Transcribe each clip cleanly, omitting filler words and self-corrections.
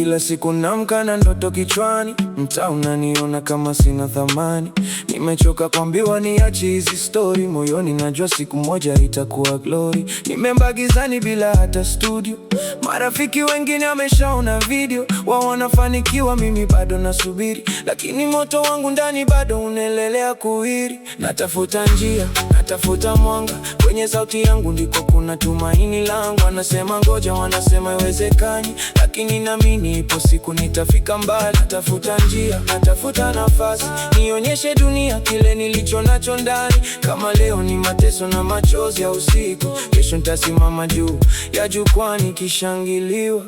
Kila siku naamka na ndoto kichwani, mtaa unaniona kama sina thamani. Nimechoka kuambiwa niache hizi story, moyoni najua siku moja itakuwa glory. Nimemba gizani bila hata studio, marafiki wengine wameshaona video, wao wanafanikiwa, mimi bado nasubiri. Lakini moto wangu ndani bado unaendelea kuwiri. Natafuta njia, natafuta mwanga, kwenye sauti yangu ndiko kuna tumaini langu. Wanasema ngoja, wanasema haiwezekani, lakini naamini ipo siku nitafika mbali. Natafuta njia, natafuta nafasi, nionyeshe dunia kile nilicho nacho ndani. Kama leo ni mateso na machozi ya usiku, kesho nitasimama juu ya jukwaa nikishangiliwa.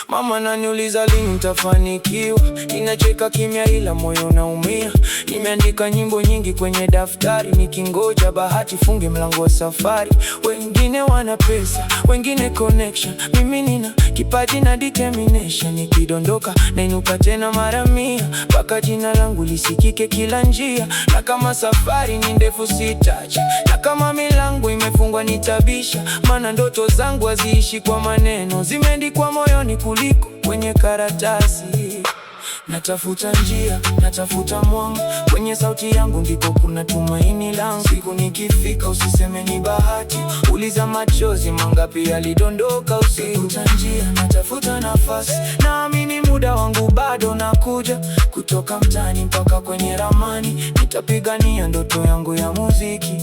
Mama ananiuliza lini nitafanikiwa, ninacheka kimya ila moyo unaumia. Nimeandika nyimbo nyingi kwenye daftari, nikingoja bahati funge mlango wa safari. Wengine wana pesa, wengine connection, mimi nina kipaji na determination. Nikidondoka nainuka tena mara 100, mpaka jina langu lisikike kila njia. Na kama safari ni ndefu sitacha, na kama milango imefungwa nitabisha. Maana ndoto zangu haziishi kwa maneno, zimeandikwa moyoni kuliko kwenye karatasi. Natafuta njia, natafuta mwanga, kwenye sauti yangu ndipo kuna tumaini langu. Siku nikifika usiseme ni bahati, uliza machozi mangapi yalidondoka usiku. Natafuta njia, natafuta nafasi, naamini muda wangu bado nakuja. Kutoka mtaani mpaka kwenye ramani, nitapigania ndoto yangu ya muziki.